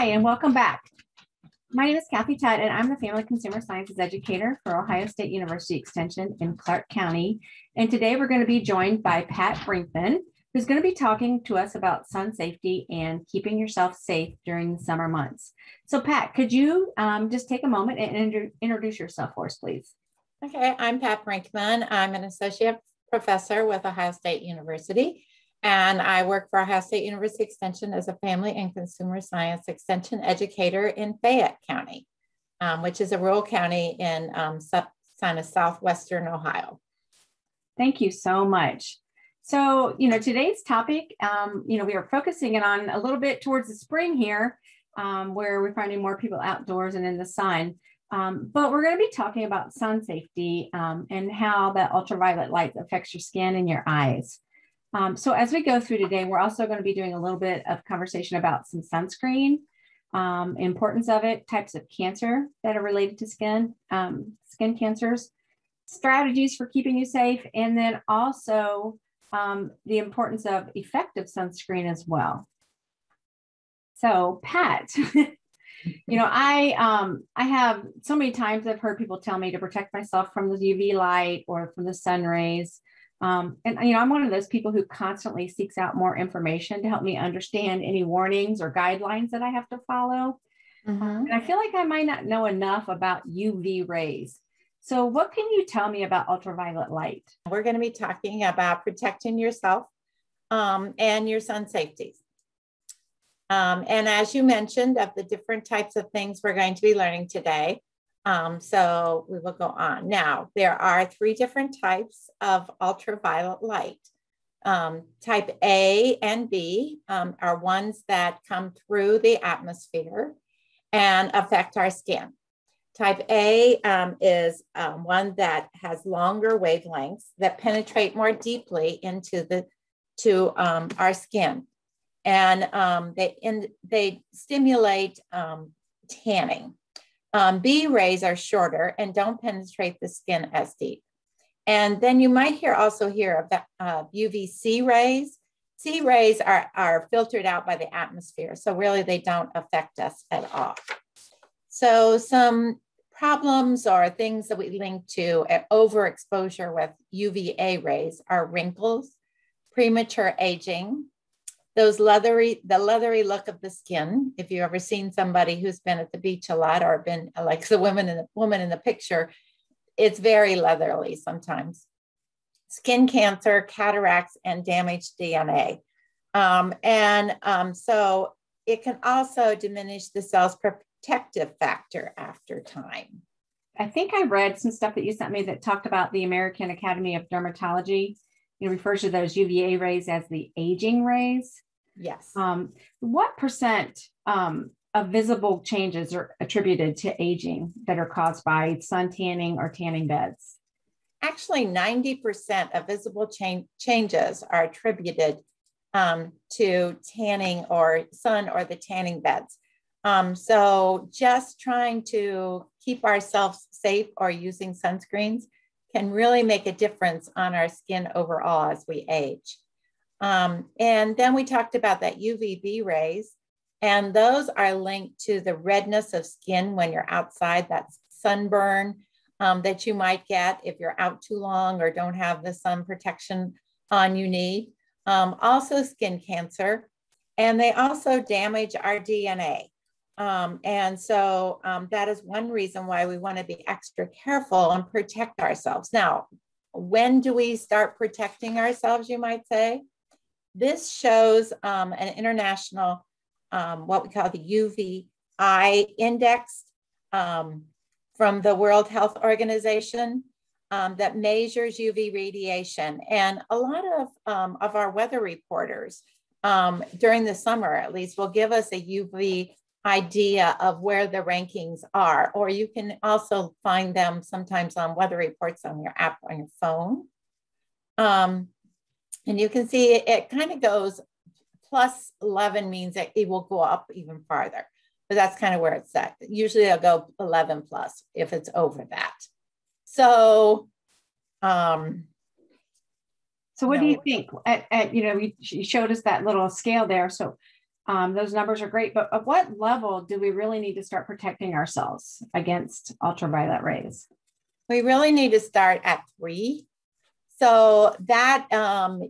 Hi, and welcome back. My name is Kathy Tutt, and I'm the Family Consumer Sciences Educator for Ohio State University Extension in Clark County. And today we're going to be joined by Pat Brinkman, who's going to be talking to us about sun safety and keeping yourself safe during the summer months. So Pat, could you just take a moment and introduce yourself for us, please? Okay, I'm Pat Brinkman. I'm an associate professor with Ohio State University, and I work for Ohio State University Extension as a family and consumer science extension educator in Fayette County, which is a rural county in southwestern Ohio. Thank you so much. So, today's topic, we are focusing it on a little bit towards the spring here, where we're finding more people outdoors and in the sun. But we're going to be talking about sun safety and how that ultraviolet light affects your skin and your eyes. So as we go through today, we're also going to be doing a little bit of conversation about some sunscreen, importance of it, types of cancer that are related to skin cancers, strategies for keeping you safe, and then also the importance of effective sunscreen as well. So Pat, I have so many times I've heard people tell me to protect myself from the UV light or from the sun rays. I'm one of those people who constantly seeks out more information to help me understand any warnings or guidelines that I have to follow. And I feel like I might not know enough about UV rays. So what can you tell me about ultraviolet light? We're going to be talking about protecting yourself and your sun safety. And as you mentioned, of the different types of things we're going to be learning today. So we will go on. Now, there are three different types of ultraviolet light. Type A and B are ones that come through the atmosphere and affect our skin. Type A is one that has longer wavelengths that penetrate more deeply into our skin. And they stimulate tanning. B rays are shorter and don't penetrate the skin as deep. And then you might also hear about UVC rays. C rays are filtered out by the atmosphere, so really they don't affect us at all. So some problems or things that we link to overexposure with UVA rays are wrinkles, premature aging, the leathery look of the skin. If you've ever seen somebody who's been at the beach a lot or been like the woman in the picture, it's very leathery sometimes. Skin cancer, cataracts, and damaged DNA. So it can also diminish the cell's protective factor after time. I think I read some stuff that you sent me that talked about the American Academy of Dermatology. It refers to those UVA rays as the aging rays. Yes. What percent of visible changes are attributed to aging that are caused by sun tanning or tanning beds? Actually, 90% of visible changes are attributed to tanning or sun or the tanning beds. So just trying to keep ourselves safe or using sunscreens can really make a difference on our skin overall as we age. And then we talked about that UVB rays, and those are linked to the redness of skin when you're outside, that sunburn that you might get if you're out too long or don't have the sun protection on you need. Also skin cancer, and they also damage our DNA. And so that is one reason why we want to be extra careful and protect ourselves. Now, when do we start protecting ourselves, you might say? This shows an international, what we call the UVI index from the World Health Organization that measures UV radiation. And a lot of our weather reporters during the summer, at least, will give us a UV idea of where the rankings are, or you can also find them sometimes on weather reports on your app on your phone. And you can see it kind of goes plus 11 means that it will go up even farther, but that's kind of where it's at. Usually it'll go 11 plus if it's over that. So, what do you think? You showed us that little scale there. So Those numbers are great, but at what level do we really need to start protecting ourselves against ultraviolet rays? We really need to start at 3. So that,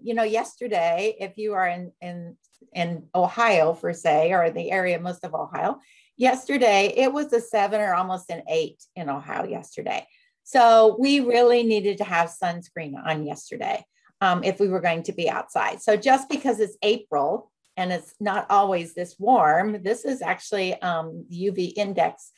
yesterday, if you are in Ohio, for say, or the area most of Ohio, yesterday, it was a 7 or almost an 8 in Ohio yesterday. So we really needed to have sunscreen on yesterday if we were going to be outside. So just because it's April and it's not always this warm, this is actually UV index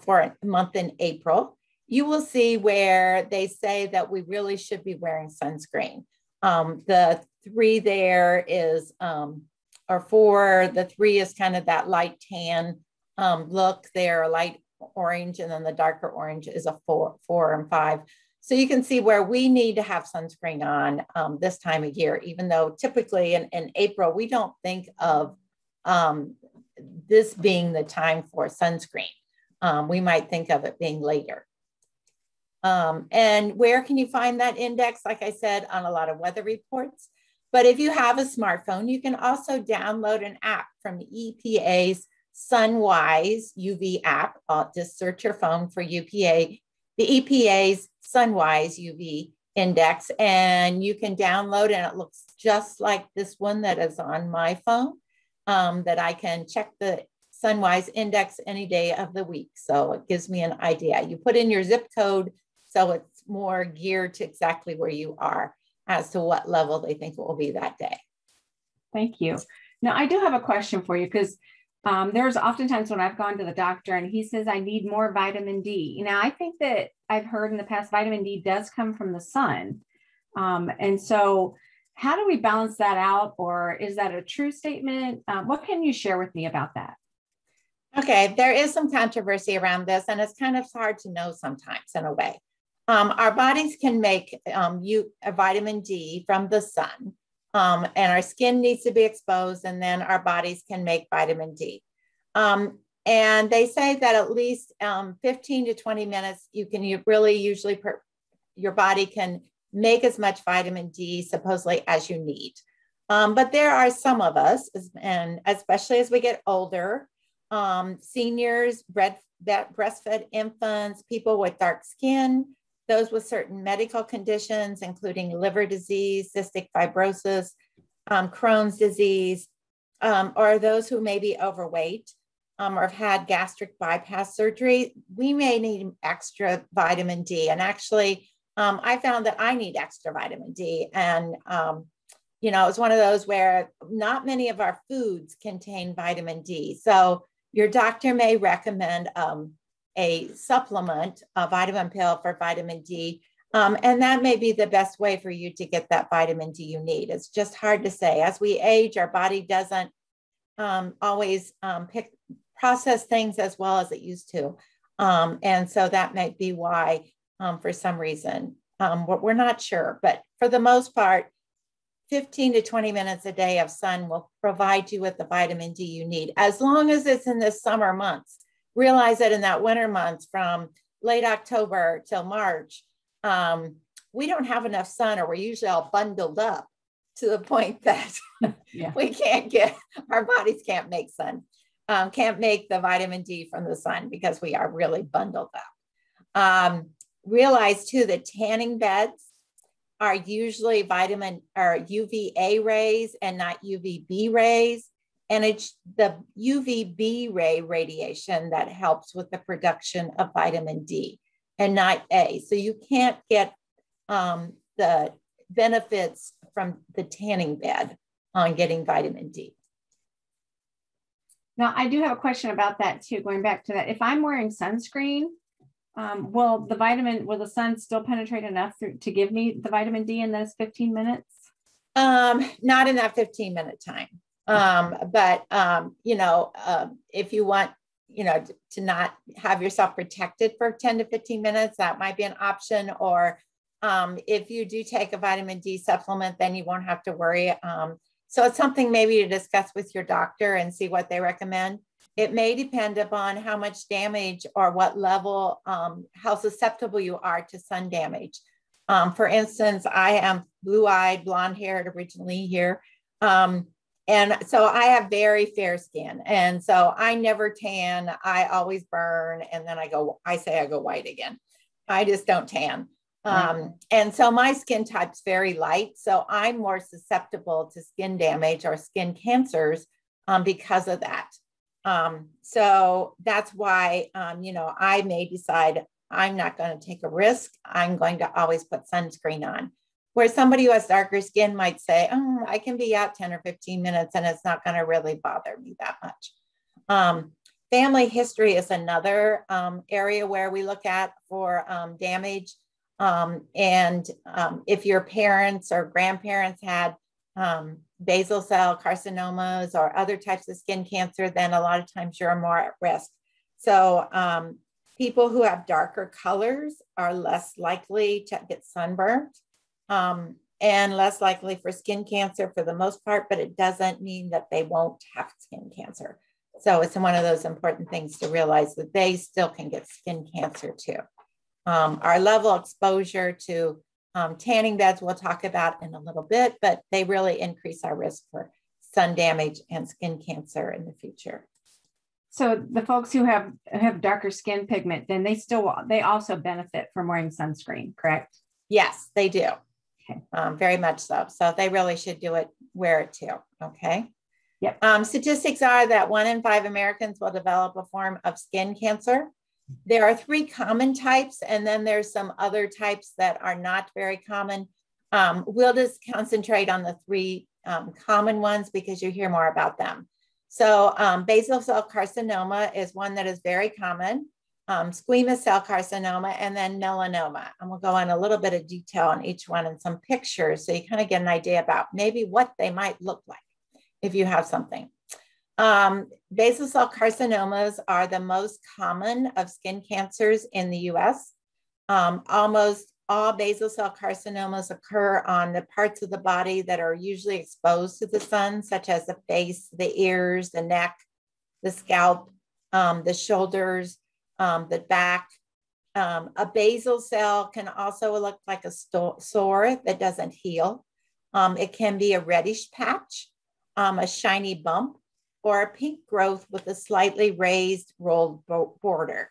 for a month in April. You will see where they say that we really should be wearing sunscreen. The 3 there is, or 4, the 3 is kind of that light tan look there, light orange, and then the darker orange is a 4 and 5. So you can see where we need to have sunscreen on this time of year, even though typically in April, we don't think of this being the time for sunscreen. We might think of it being later. And where can you find that index? Like I said, on a lot of weather reports. But if you have a smartphone, you can also download an app from the EPA's Sunwise UV app. Just search your phone for the EPA's Sunwise UV index, and you can download, and it looks just like this one that is on my phone, that I can check the Sunwise index any day of the week. So it gives me an idea. You put in your zip code, so it's more geared to exactly where you are as to what level they think it will be that day. Thank you. Now, I do have a question for you, because there's oftentimes when I've gone to the doctor and he says I need more vitamin D. Now, I think that I've heard in the past vitamin D does come from the sun. And so how do we balance that out? Or is that a true statement? What can you share with me about that? Okay, there is some controversy around this, and it's kind of hard to know sometimes in a way. Our bodies can make a vitamin D from the sun, and our skin needs to be exposed, and then our bodies can make vitamin D. And they say that at least 15 to 20 minutes, your body can make as much vitamin D supposedly as you need. But there are some of us, and especially as we get older, seniors, breastfed infants, people with dark skin, those with certain medical conditions, including liver disease, cystic fibrosis, Crohn's disease, or those who may be overweight or have had gastric bypass surgery, we may need extra vitamin D. And actually, I found that I need extra vitamin D. And, it's one of those where not many of our foods contain vitamin D. So your doctor may recommend a supplement, a vitamin pill for vitamin D. And that may be the best way for you to get that vitamin D you need. It's just hard to say. As we age, our body doesn't always process things as well as it used to. And so that might be why, for some reason, we're not sure. But for the most part, 15 to 20 minutes a day of sun will provide you with the vitamin D you need, as long as it's in the summer months. Realize that in that winter months from late October till March, we don't have enough sun, or we're usually all bundled up to the point that we our bodies can't make can't make the vitamin D from the sun because we are really bundled up. Realize too that tanning beds are usually UVA rays and not UVB rays. And it's the UVB ray radiation that helps with the production of vitamin D and not A. So you can't get the benefits from the tanning bed on getting vitamin D. Now, I do have a question about that too, going back to that. If I'm wearing sunscreen, will the sun still penetrate enough to give me the vitamin D in those 15 minutes? Not in that 15-minute time. But if you want, to not have yourself protected for 10 to 15 minutes, that might be an option. Or if you do take a vitamin D supplement, then you won't have to worry. So it's something maybe to discuss with your doctor and see what they recommend. It may depend upon how much damage or what level, how susceptible you are to sun damage. For instance, I am blue-eyed, blonde-haired originally here. And And so I have very fair skin. And so I never tan. I always burn. And then I go white again. I just don't tan. And so my skin type's very light. So I'm more susceptible to skin damage or skin cancers because of that. So that's why, I may decide I'm not going to take a risk. I'm going to always put sunscreen on. Where somebody who has darker skin might say, oh, I can be out 10 or 15 minutes and it's not going to really bother me that much. Family history is another area where we look at for damage. If your parents or grandparents had basal cell carcinomas or other types of skin cancer, then a lot of times you're more at risk. So people who have darker colors are less likely to get sunburnt. And less likely for skin cancer for the most part, but it doesn't mean that they won't have skin cancer. So it's one of those important things to realize that they still can get skin cancer too. Our level of exposure to tanning beds we'll talk about in a little bit, but they really increase our risk for sun damage and skin cancer in the future. So the folks who have darker skin pigment, then they also benefit from wearing sunscreen, correct? Yes, they do. Very much so. So they really should wear it too. Okay. Yep. Statistics are that 1 in 5 Americans will develop a form of skin cancer. There are 3 common types, and then there's some other types that are not very common. We'll just concentrate on the 3 common ones because you hear more about them. So basal cell carcinoma is one that is very common. Squamous cell carcinoma, and then melanoma. And we'll go in a little bit of detail on each one and some pictures so you kind of get an idea about maybe what they might look like if you have something. Basal cell carcinomas are the most common of skin cancers in the US. Almost all basal cell carcinomas occur on the parts of the body that are usually exposed to the sun, such as the face, the ears, the neck, the scalp, the shoulders, the back. A basal cell can also look like a sore that doesn't heal. It can be a reddish patch, a shiny bump, or a pink growth with a slightly raised rolled border.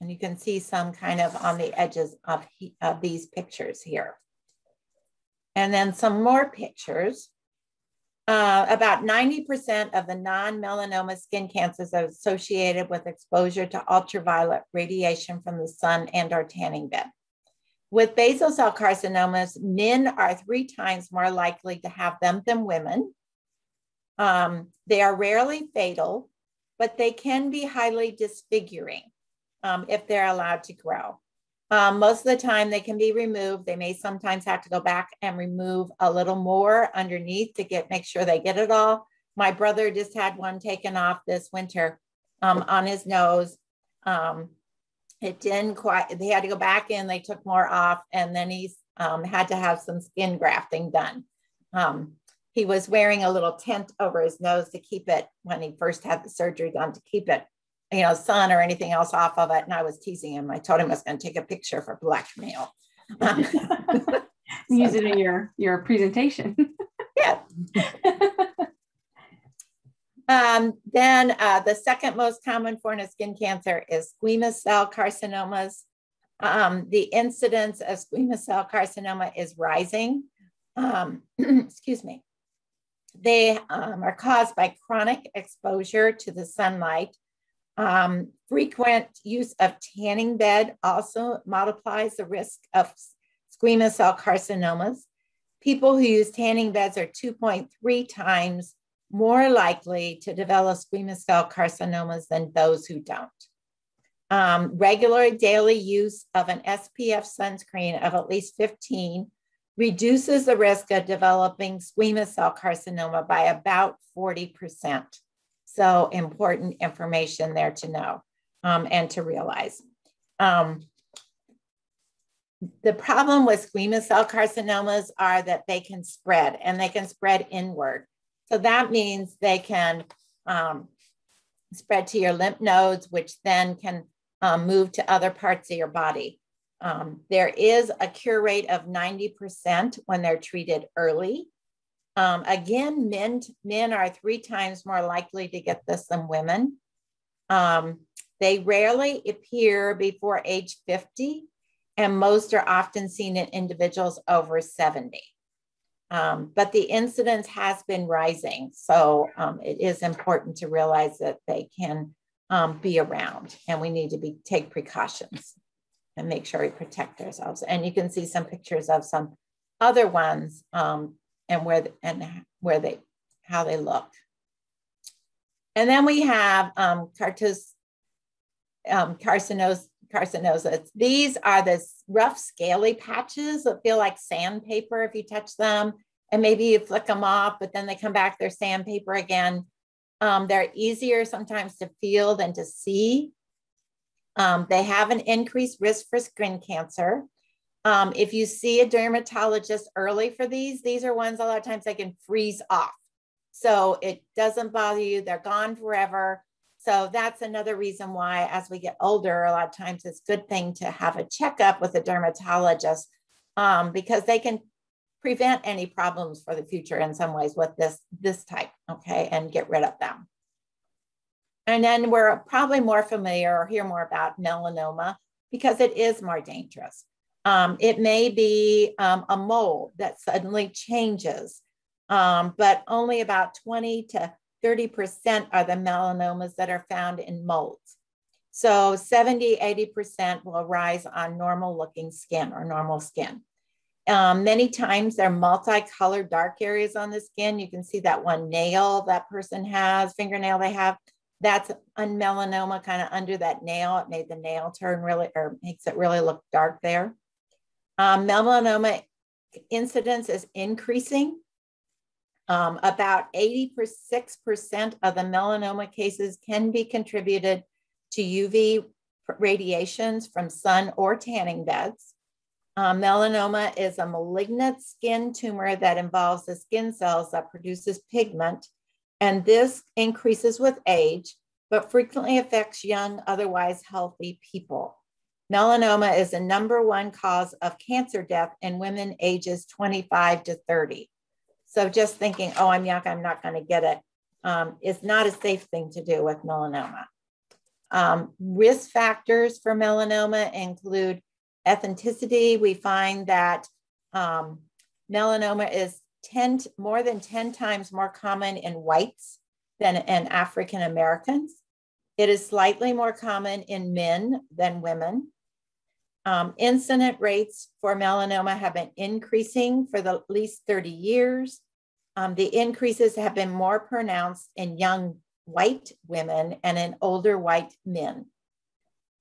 And you can see some kind of on the edges of these pictures here. And then some more pictures. About 90% of the non-melanoma skin cancers are associated with exposure to ultraviolet radiation from the sun and or tanning bed. With basal cell carcinomas, men are 3 times more likely to have them than women. They are rarely fatal, but they can be highly disfiguring if they're allowed to grow. Most of the time they can be removed. They may sometimes have to go back and remove a little more underneath to make sure they get it all. My brother just had one taken off this winter on his nose. It didn't quite, they had to go back in, they took more off, and then he's had to have some skin grafting done. He was wearing a little tent over his nose to keep it, when he first had the surgery done, to keep it, sun or anything else off of it. And I was teasing him. I told him I was going to take a picture for blackmail. Use it in your presentation. Yeah. Then the second most common form of skin cancer is squamous cell carcinomas. The incidence of squamous cell carcinoma is rising. Excuse me. They are caused by chronic exposure to the sunlight. Frequent use of tanning bed also multiplies the risk of squamous cell carcinomas. People who use tanning beds are 2.3 times more likely to develop squamous cell carcinomas than those who don't. Regular daily use of an SPF sunscreen of at least 15 reduces the risk of developing squamous cell carcinoma by about 40%. So important information there to know and to realize. The problem with squamous cell carcinomas are that they can spread, and they can spread inward. So that means they can spread to your lymph nodes, which then can move to other parts of your body. There is a cure rate of 90% when they're treated early. Again, men are 3 times more likely to get this than women. They rarely appear before age 50, and most are often seen in individuals over 70. But the incidence has been rising. So it is important to realize that they can be around, and we need to take precautions and make sure we protect ourselves. And you can see some pictures of some other ones and how they look. And then we have carcinosis. These are the rough scaly patches that feel like sandpaper if you touch them, and maybe you flick them off, but then they come back, they're sandpaper again. They're easier sometimes to feel than to see. They have an increased risk for skin cancer. If you see a dermatologist early for these are ones a lot of times they can freeze off. So it doesn't bother you, they're gone forever. So that's another reason why as we get older, a lot of times it's a good thing to have a checkup with a dermatologist because they can prevent any problems for the future in some ways with this type, okay, and get rid of them. And then we're probably more familiar or hear more about melanoma because it is more dangerous. It may be a mole that suddenly changes, but only about 20 to 30% are the melanomas that are found in molds. So 70, 80% will arise on normal looking skin or normal skin. Many times they're multicolored dark areas on the skin. You can see that one nail that person has, fingernail they have, that's a melanoma kind of under that nail. It made the nail turn really, or makes it really look dark there. Melanoma incidence is increasing. About 86% of the melanoma cases can be contributed to UV radiations from sun or tanning beds. Melanoma is a malignant skin tumor that involves the skin cells that produces pigment, and this increases with age, but frequently affects young, otherwise healthy people. Melanoma is the #1 cause of cancer death in women ages 25 to 30. So just thinking, oh, I'm young, I'm not going to get it, is not a safe thing to do with melanoma. Risk factors for melanoma include ethnicity. We find that melanoma is more than 10 times more common in whites than in African Americans. It is slightly more common in men than women. Incident rates for melanoma have been increasing for at least 30 years. The increases have been more pronounced in young white women and in older white men.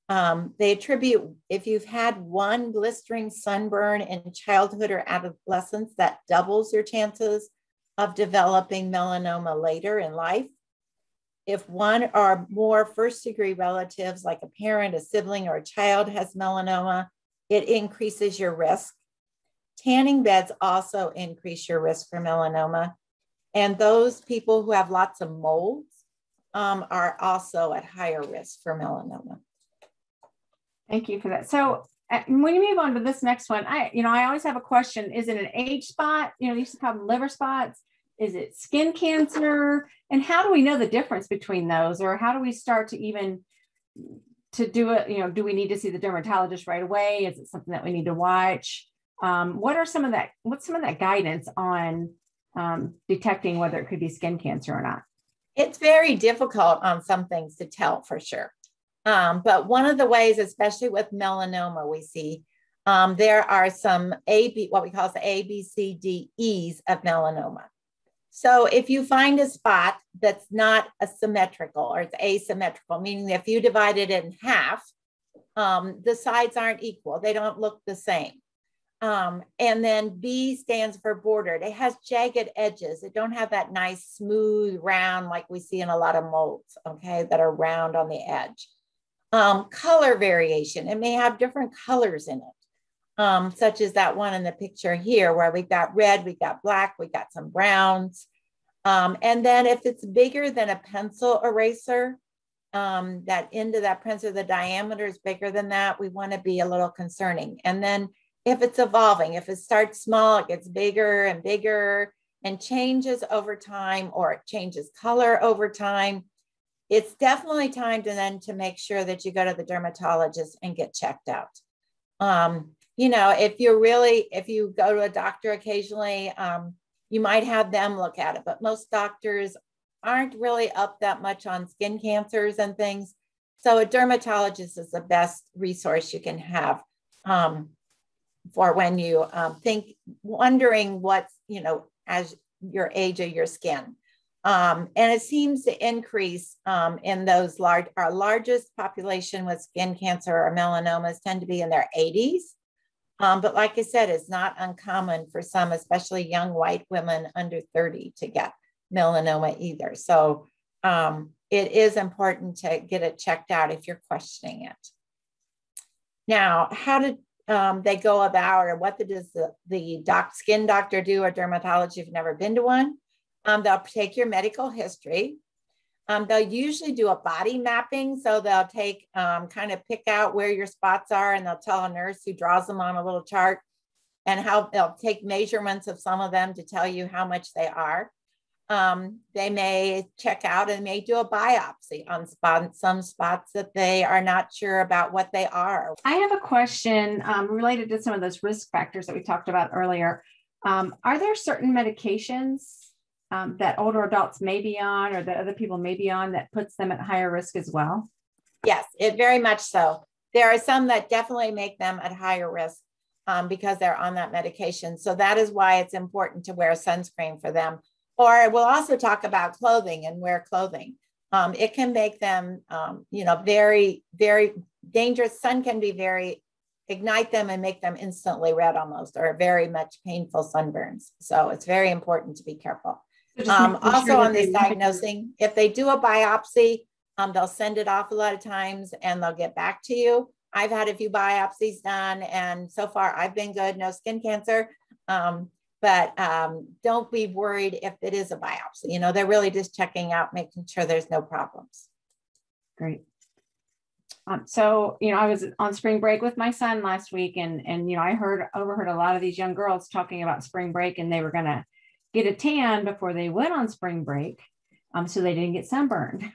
They attribute, if you've had one blistering sunburn in childhood or adolescence, that doubles your chances of developing melanoma later in life. If one or more first-degree relatives, like a parent, a sibling, or a child has melanoma, it increases your risk. Tanning beds also increase your risk for melanoma. And those people who have lots of molds are also at higher risk for melanoma. Thank you for that. So when you move on to this next one, I always have a question. Is it an age spot? You used to call them liver spots. Is it skin cancer? And how do we know the difference between those? Or how do we start to even to do it? Do we need to see the dermatologist right away? Is it something that we need to watch? What's some of that guidance on detecting whether it could be skin cancer or not? It's very difficult on some things to tell for sure. But one of the ways, especially with melanoma, we see there are some what we call the A, B, C, D, E's of melanoma. So if you find a spot that's not asymmetrical or it's asymmetrical, meaning if you divide it in half, the sides aren't equal. They don't look the same. And then B stands for bordered. It has jagged edges. It don't have that nice smooth round like we see in a lot of molds, okay, that are round on the edge. Color variation. It may have different colors in it, such as that one in the picture here where we've got red, we've got black, we've got some browns. And then if it's bigger than a pencil eraser, that end of that pencil, the diameter is bigger than that, we want to be a little concerning. And then if it's evolving, if it starts small, it gets bigger and bigger, and changes over time, or it changes color over time, it's definitely time to make sure that you go to the dermatologist and get checked out. You know, if you go to a doctor occasionally, you might have them look at it, but most doctors aren't really up that much on skin cancers and things. So a dermatologist is the best resource you can have for when you wondering what's, you know, as your age of your skin. And it seems to increase in those our largest population with skin cancer or melanomas tend to be in their 80s. But like I said, it's not uncommon for some, especially young white women under 30, to get melanoma either. So it is important to get it checked out if you're questioning it. Now, how did they go about, or what does the skin doctor do, or dermatologist if you've never been to one? They'll take your medical history. They'll usually do a body mapping. So they'll take, kind of pick out where your spots are, and they'll tell a nurse who draws them on a little chart, and how they'll take measurements of some of them to tell you how much they are. They may check out and may do a biopsy on some spots that they are not sure about what they are. I have a question related to some of those risk factors that we talked about earlier. Are there certain medications that older adults may be on, or that other people may be on, that puts them at higher risk as well? Yes, it very much so. There are some that definitely make them at higher risk because they're on that medication. So that is why it's important to wear sunscreen for them. Or we'll also talk about clothing and wear clothing. It can make them, you know, very, very dangerous. Sun can be ignite them and make them instantly red almost, or very much painful sunburns. So it's very important to be careful. Also on this diagnosing, if they do a biopsy, they'll send it off a lot of times and they'll get back to you. I've had a few biopsies done, and so far I've been good, no skin cancer. But don't be worried if it is a biopsy. You know, they're really just checking out, making sure there's no problems. Great. So, you know, I was on spring break with my son last week, and you know, I overheard a lot of these young girls talking about spring break, and they were going to get a tan before they went on spring break, so they didn't get sunburned.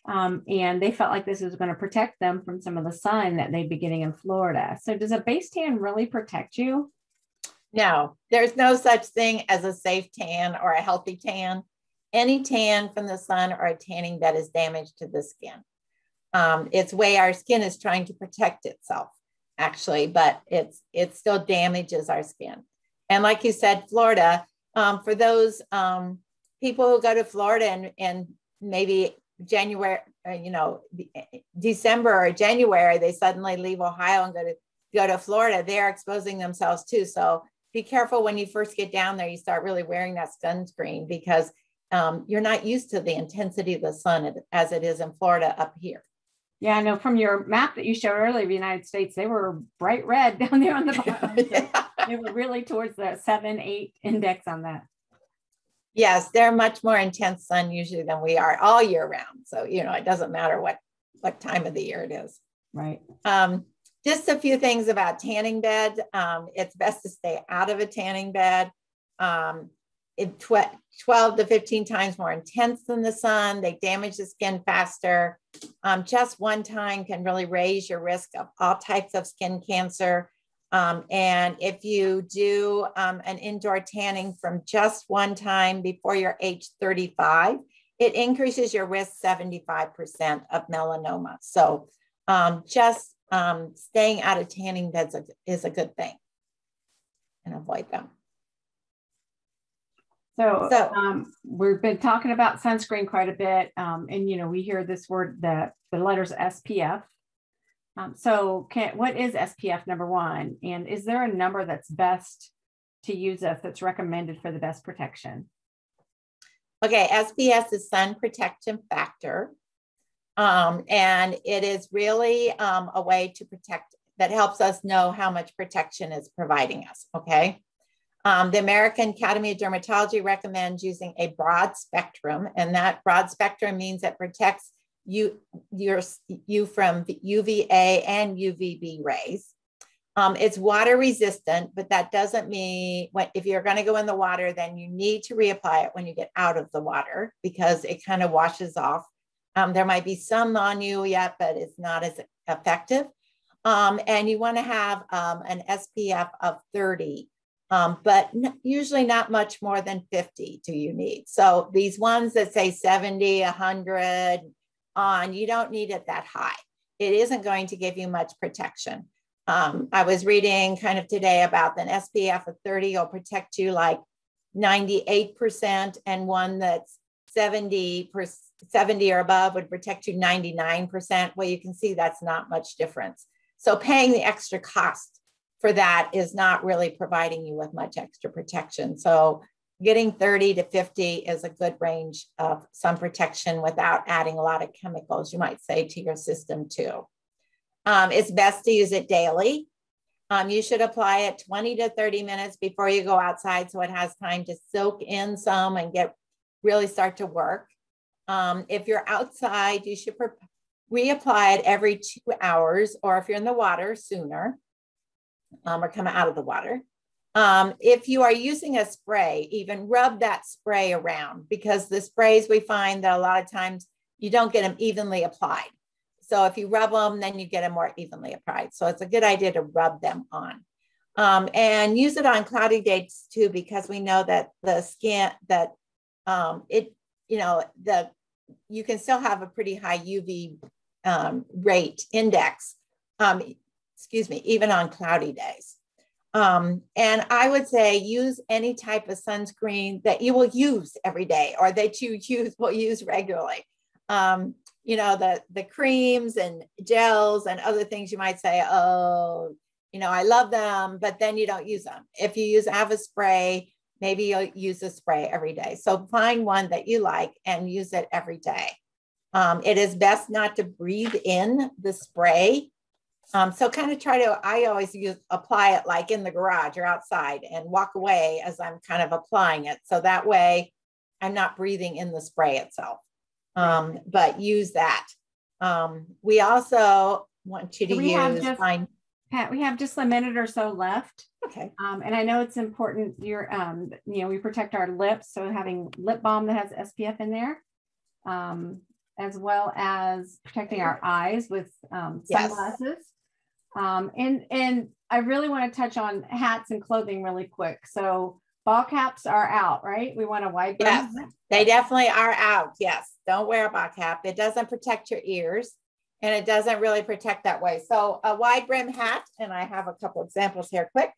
And they felt like this was going to protect them from some of the sun that they'd be getting in Florida. So does a base tan really protect you? No, there's no such thing as a safe tan or a healthy tan. Any tan from the sun or a tanning bed is damage to the skin. It's the way our skin is trying to protect itself, actually, but it still damages our skin. And like you said, Florida, for those people who go to Florida and maybe January, you know, December or January, they suddenly leave Ohio and go to Florida, they're exposing themselves too. So be careful when you first get down there, you start really wearing that sunscreen, because you're not used to the intensity of the sun as it is in Florida up here. Yeah, I know from your map that you showed earlier of the United States, they were bright red down there on the bottom. Yeah. They were really towards the 7-8 index on that. Yes, they're much more intense sun usually than we are all year round. So, you know, it doesn't matter what time of the year it is. Right. Just a few things about tanning bed. It's best to stay out of a tanning bed. It's 12 to 15 times more intense than the sun. They damage the skin faster. Just one time can really raise your risk of all types of skin cancer. And if you do an indoor tanning from just one time before you're age 35, it increases your risk 75% of melanoma. So just staying out of tanning beds is a good thing, and avoid them. So we've been talking about sunscreen quite a bit, and you know, we hear this word, the letters SPF. So what is SPF number one, and is there a number that's best to use that's recommended for the best protection? Okay, SPF is sun protection factor, and it is really a way to protect, that helps us know how much protection it's providing us. Okay. The American Academy of Dermatology recommends using a broad spectrum, and that broad spectrum means it protects you from UVA and UVB rays. It's water resistant, but that doesn't mean if you're going to go in the water, then you need to reapply it when you get out of the water because it kind of washes off. There might be some on you yet, but it's not as effective. And you want to have an SPF of 30, but usually not much more than 50 do you need. So these ones that say 70, 100 on, you don't need it that high. It isn't going to give you much protection. I was reading kind of today about an SPF of 30 will protect you like 98%, and one that's 70 or above would protect you 99%. Well, you can see that's not much difference. So paying the extra cost for that is not really providing you with much extra protection. So getting 30 to 50 is a good range of sun protection without adding a lot of chemicals, you might say, to your system too. It's best to use it daily. You should apply it 20 to 30 minutes before you go outside so it has time to soak in some and really start to work. If you're outside, you should reapply it every 2 hours, or if you're in the water, sooner, or come out of the water. If you are using a spray, even rub that spray around, because the sprays, we find that a lot of times you don't get them evenly applied. So if you rub them, then you get them more evenly applied. So it's a good idea to rub them on. And use it on cloudy days too, because we know that the skin, that you can still have a pretty high UV rate index, even on cloudy days. And I would say use any type of sunscreen that you will use every day, or that you will use regularly. The creams and gels and other things you might say, oh, I love them, but then you don't use them. If you have a spray, maybe you'll use a spray every day. So find one that you like and use it every day. It is best not to breathe in the spray. So kind of I always apply it like in the garage or outside and walk away as I'm kind of applying it. So that way I'm not breathing in the spray itself. But use that. We also want you to use Pat, we have just a minute or so left. Okay. And I know it's important. We protect our lips, so having lip balm that has SPF in there, as well as protecting our eyes with sunglasses. And I really want to touch on hats and clothing really quick. So ball caps are out, right? We want a wide brim. Yes, they definitely are out. Yes, don't wear a ball cap. It doesn't protect your ears, and it doesn't really protect that way. So a wide brim hat, and I have a couple examples here quick.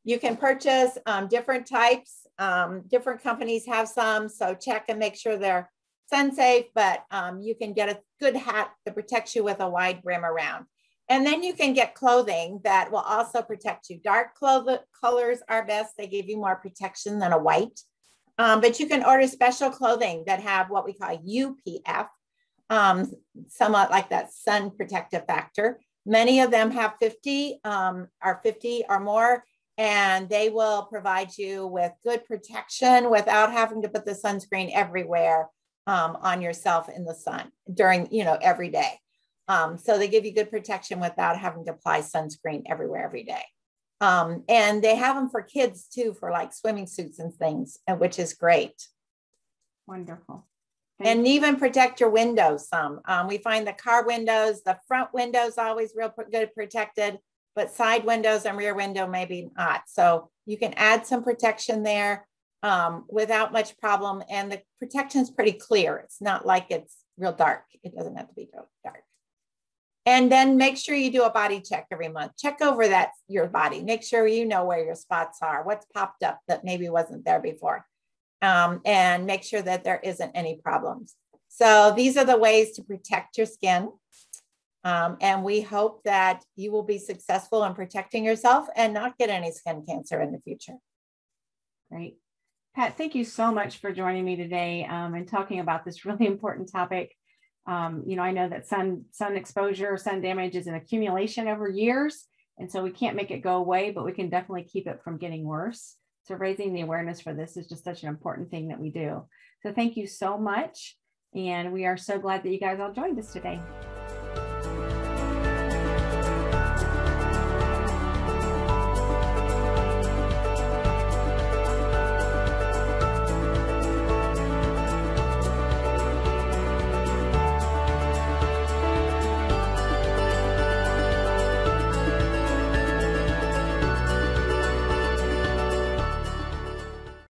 You can purchase different types. Different companies have some, so check and make sure they're sun safe, but you can get a good hat that protects you with a wide brim around. And then you can get clothing that will also protect you. Dark colors are best. They give you more protection than a white. But you can order special clothing that have what we call UPF, somewhat like that sun protective factor. Many of them have 50 or more, and they will provide you with good protection without having to put the sunscreen everywhere on yourself in the sun during, every day. So they give you good protection without having to apply sunscreen everywhere every day. And they have them for kids too, for like swimming suits and things, which is great. Wonderful. And even protect your windows some. We find the car windows, the front windows always real good protected, but side windows and rear window maybe not. So you can add some protection there without much problem. And the protection is pretty clear. It's not like it's real dark. It doesn't have to be real dark. And then make sure you do a body check every month. Check over your body. Make sure you know where your spots are, what's popped up that maybe wasn't there before. And make sure that there isn't any problems. So these are the ways to protect your skin. And we hope that you will be successful in protecting yourself and not get any skin cancer in the future. Great. Pat, thank you so much for joining me today and talking about this really important topic. I know that sun exposure, sun damage is an accumulation over years, and so we can't make it go away, but we can definitely keep it from getting worse. So raising the awareness for this is just such an important thing that we do. So thank you so much. And we are so glad that you guys all joined us today.